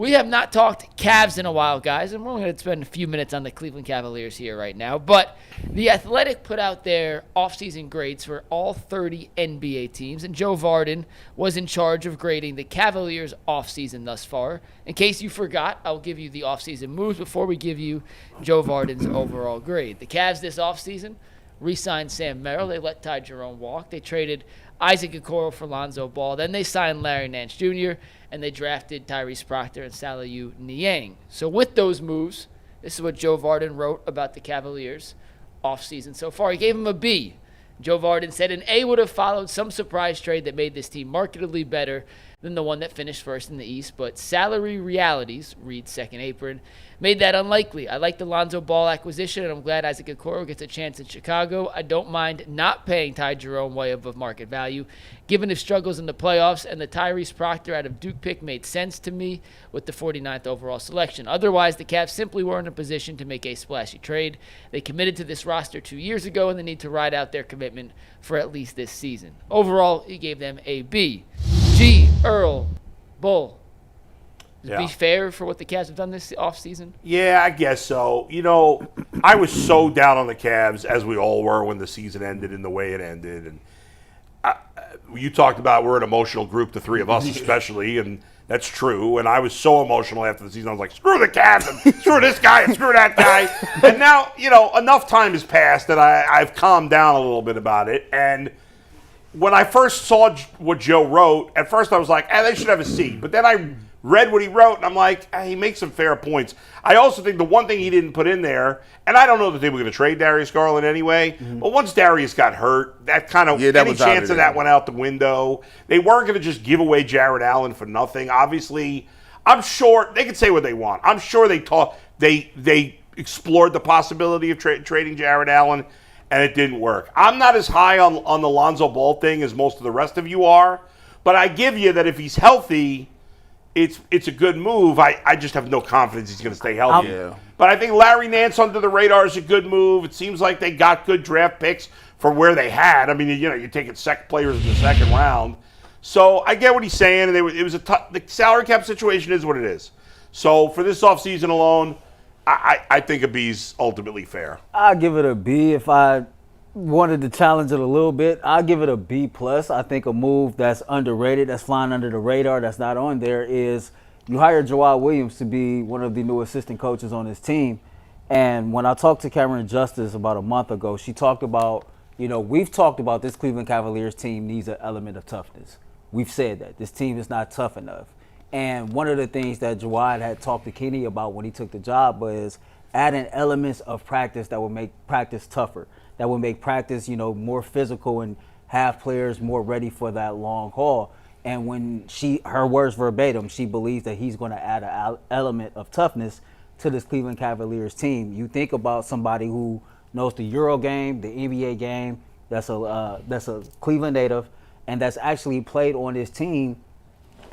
We have not talked Cavs in a while, guys, and we're only going to spend a few minutes on the Cleveland Cavaliers here right now. But The Athletic put out their offseason grades for all 30 NBA teams, and Joe Vardon was in charge of grading the Cavaliers' offseason thus far. In case you forgot, I'll give you the offseason moves before we give you Joe Vardon's overall grade. The Cavs this offseason re-signed Sam Merrill. They let Ty Jerome walk. They traded Isaac Okoro for Lonzo Ball. Then they signed Larry Nance Jr., and they drafted Tyrese Proctor and Salayu Niang. So with those moves, this is what Joe Vardon wrote about the Cavaliers offseason so far. He gave him a B. Joe Vardon said an A would have followed some surprise trade that made this team markedly better than the one that finished first in the East, but salary realities, reads Second Apron, made that unlikely. I like the Lonzo Ball acquisition, and I'm glad Isaac Okoro gets a chance in Chicago. I don't mind not paying Ty Jerome way above market value, given his struggles in the playoffs, and the Tyrese Proctor out of Duke pick made sense to me with the 49th overall selection. Otherwise, the Cavs simply weren't in a position to make a splashy trade. They committed to this roster 2 years ago, and they need to ride out their commitment for at least this season. Overall, he gave them a B. G. Earl Bull. Would it be fair for what the Cavs have done this offseason? Yeah, I guess so. You know, I was so down on the Cavs, as we all were when the season ended and the way it ended. And you talked about we're an emotional group, the three of us especially, and that's true. And I was so emotional after the season. I was like, screw the Cavs, and screw this guy, and screw that guy. And now, you know, enough time has passed that I've calmed down a little bit about it. And when I first saw what Joe wrote, at first I was like, they should have a C. But then I read what he wrote, and I'm like, he makes some fair points. I also think the one thing he didn't put in there, and I don't know that they were going to trade Darius Garland anyway, but once Darius got hurt, that kind of, any chance of that went out the window. They weren't going to just give away Jared Allen for nothing. Obviously, I'm sure they could say what they want. I'm sure they explored the possibility of trading Jared Allen, and it didn't work. I'm not as high on the Lonzo Ball thing as most of the rest of you are, but I give you that if he's healthy, it's a good move. I just have no confidence he's going to stay healthy. But I think Larry Nance under the radar is a good move. It seems like they got good draft picks for where they had. I mean, you know, you're taking players in the second round. So I get what he's saying. And it was the salary cap situation is what it is. So for this offseason alone, I think a B's ultimately fair. I'll give it a B. If I wanted to challenge it a little bit, I'll give it a B+. I think a move that's underrated, that's flying under the radar, that's not on there is you hired Joel Williams to be one of the new assistant coaches on this team. And when I talked to Cameron Justice about a month ago, she talked about, you know, we've talked about this Cleveland Cavaliers team needs an element of toughness. We've said that. This team is not tough enough. And one of the things that Jawad had talked to Kenny about when he took the job was adding elements of practice that would make practice tougher, that would make practice, you know, more physical and have players more ready for that long haul. And when her words verbatim, she believes that he's going to add an element of toughness to this Cleveland Cavaliers team. You think about somebody who knows the Euro game, the NBA game, that's a Cleveland native, and that's actually played on this team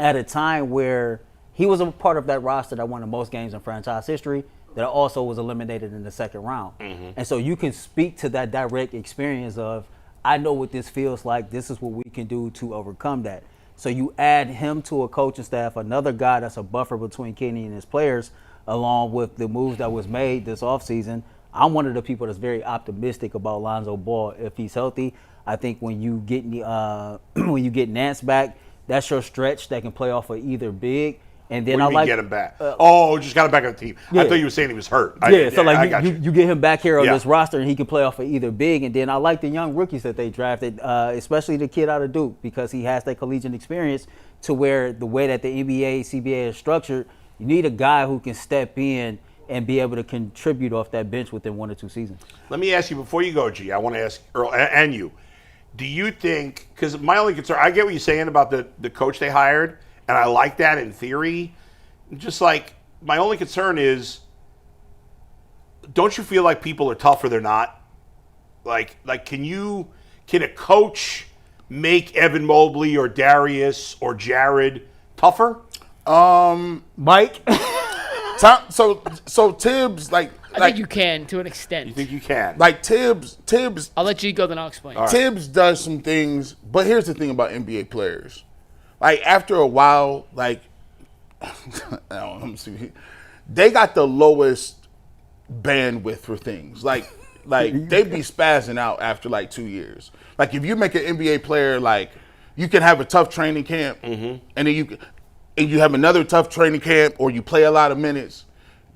at a time where he was a part of that roster that won the most games in franchise history that also was eliminated in the second round. And so you can speak to that direct experience of, I know what this feels like. This is what we can do to overcome that. So you add him to a coaching staff, another guy that's a buffer between Kenny and his players, along with the moves that was made this offseason. I'm one of the people that's very optimistic about Lonzo Ball if he's healthy. I think when you get Nance back, that's your stretch that can play off of either big. And then get him back. Just got him back on the team. Yeah. I thought you were saying he was hurt. You get him back here on this roster, and he can play off of either big. And then I like the young rookies that they drafted, especially the kid out of Duke, because he has that collegiate experience to where the way that the NBA, CBA is structured, you need a guy who can step in and be able to contribute off that bench within 1 or 2 seasons. Let me ask you, before you go, G, I want to ask Earl and you, do you think, because my only concern, I get what you're saying about the coach they hired, and I like that in theory. Just like, my only concern is, don't you feel like people are tougher they're not? Like can a coach make Evan Mobley or Darius or Jared tougher? Mike? So Tibbs, I think you can to an extent. You think you can? Like Tibbs. I'll let you go, then I'll explain. Right. Tibbs does some things, but here's the thing about NBA players. Like after a while, let me see. They got the lowest bandwidth for things. Like they be spazzing out after like 2 years. Like if you make an NBA player, like you can have a tough training camp, and then you have another tough training camp, or you play a lot of minutes.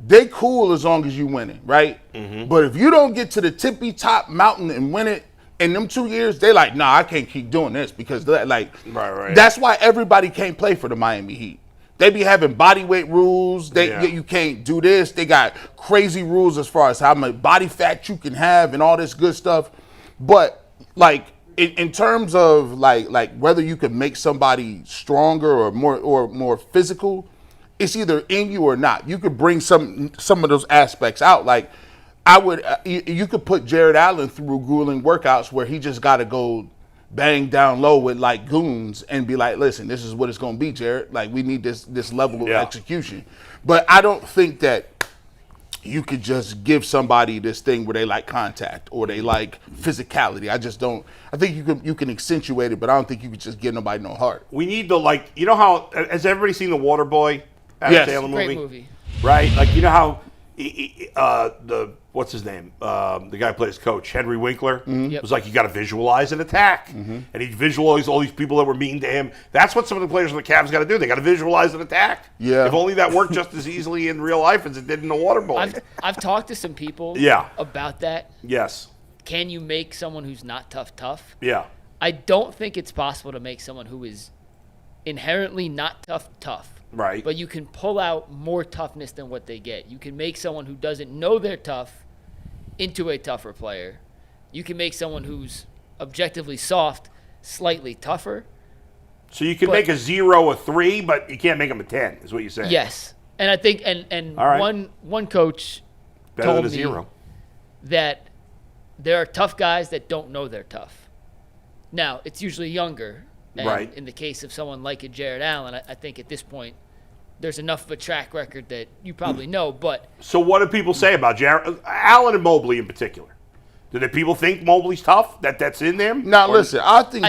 They cool as long as you winning, right? But if you don't get to the tippy top mountain and win it in them 2 years, they like, nah, I can't keep doing this because that's why everybody can't play for the Miami Heat. They be having body weight rules. You can't do this. They got crazy rules as far as how much body fat you can have and all this good stuff. But like in terms of like whether you can make somebody stronger or more physical, it's either in you or not. You could bring some of those aspects out. Like you could put Jared Allen through grueling workouts where he just got to go bang down low with like goons and be like, listen, this is what it's going to be, Jared. Like we need this level of execution. But I don't think that you could just give somebody this thing where they like contact or they like physicality. I just don't. I think you can accentuate it, but I don't think you could just give nobody no heart. We need to you know how, has everybody seen The Waterboy? Yes. Great movie. Right? Like, you know how what's his name? The guy who plays coach, Henry Winkler, was like, you got to visualize an attack. And he visualized all these people that were mean to him. That's what some of the players on the Cavs got to do. They got to visualize an attack. Yeah. If only that worked just as easily in real life as it did in The Waterboy. I've talked to some people about that. Yes. Can you make someone who's not tough? Yeah. I don't think it's possible to make someone who is inherently not tough. Right. But you can pull out more toughness than what they get. You can make someone who doesn't know they're tough into a tougher player. You can make someone who's objectively soft slightly tougher. So you can make a 0 a 3, but you can't make them a 10, is what you're saying. Yes. And I think and All right. one coach Better told than a me 0. that there are tough guys that don't know they're tough. Now, it's usually younger. And right. in the case of someone like a Jared Allen, I think at this point there's enough of a track record that you probably know. But so what do people say about Jared Allen and Mobley in particular? Do the people think Mobley's tough? That's in them? Now listen, I think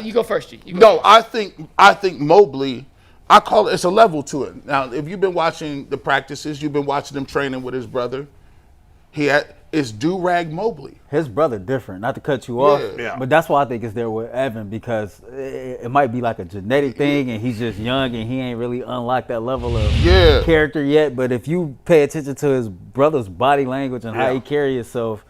you go first, G. I think Mobley. I call it's a level to it. Now, if you've been watching the practices, you've been watching him training with his brother. It's Do-Rag Mobley. His brother different, not to cut you off, Yeah. but that's why I think it's there with Evan because it might be like a genetic thing and he's just young and he ain't really unlocked that level of character yet. But if you pay attention to his brother's body language and how he carries himself,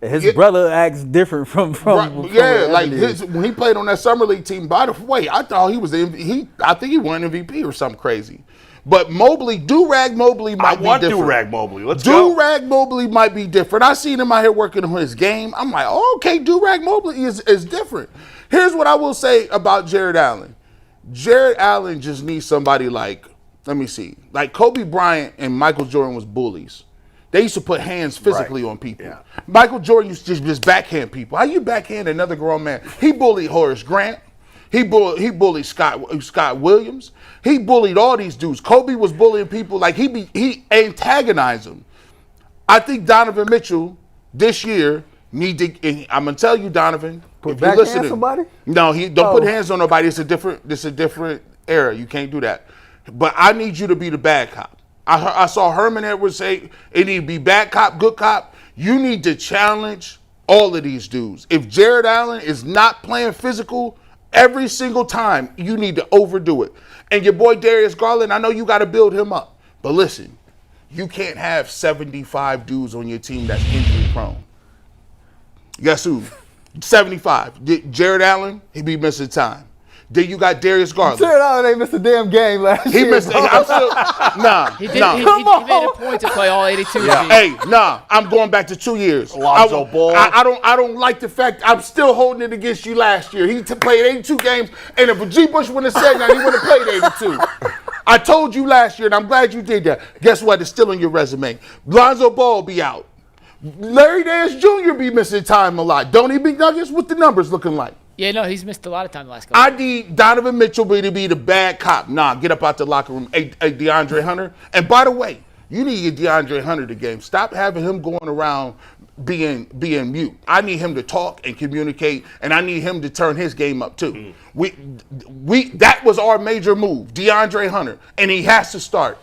his brother acts different from like when he played on that summer league team. By the way, I thought he was I think he won MVP or something crazy. But Mobley, Do-Rag Mobley might be different. Do-Rag Mobley. Let's go. Do-Rag Mobley might be different. I seen him out here working on his game. I'm like, oh, okay, Do-Rag Mobley is different. Here's what I will say about Jared Allen. Jared Allen just needs somebody like, let me see, like Kobe Bryant and Michael Jordan was bullies. They used to put hands physically on people. Yeah. Michael Jordan used to just backhand people. How you backhand another grown man? He bullied Horace Grant. He bullied Scott Williams. He bullied all these dudes. Kobe was bullying people like he antagonized them. I think Donovan Mitchell this year need to. I'm gonna tell you, Donovan. Put backhand somebody? No, he don't put hands on nobody. It's a different era. You can't do that. But I need you to be the bad cop. I saw Herman Edwards say it need to be bad cop, good cop. You need to challenge all of these dudes. If Jared Allen is not playing physical every single time, you need to overdo it. And your boy Darius Garland, I know you got to build him up. But listen, you can't have 75 dudes on your team that's injury prone. Guess who? 75. Jared Allen, he be missing time. Then you got Darius Garland. Jared Allen ain't missed a damn game last year. He missed. I'm still, nah. He made a point to play all 82. Yeah. Hey, I'm going back to 2 years. Lonzo Ball. I don't like the fact I'm still holding it against you last year. He played 82 games, and if G. Bush wouldn't have said that, he would have played 82. I told you last year, and I'm glad you did that. Guess what? It's still on your resume. Lonzo Ball be out. Larry Nance Jr. be missing time a lot. Don't he, Big Nuggets? What the numbers looking like? Yeah, no, he's missed a lot of time the last couple. I need Donovan Mitchell to be the bad cop. Nah, get up out the locker room. Hey, DeAndre Hunter. And by the way, you need to get DeAndre Hunter the game. Stop having him going around being mute. I need him to talk and communicate, and I need him to turn his game up too. We that was our major move, DeAndre Hunter, and he has to start.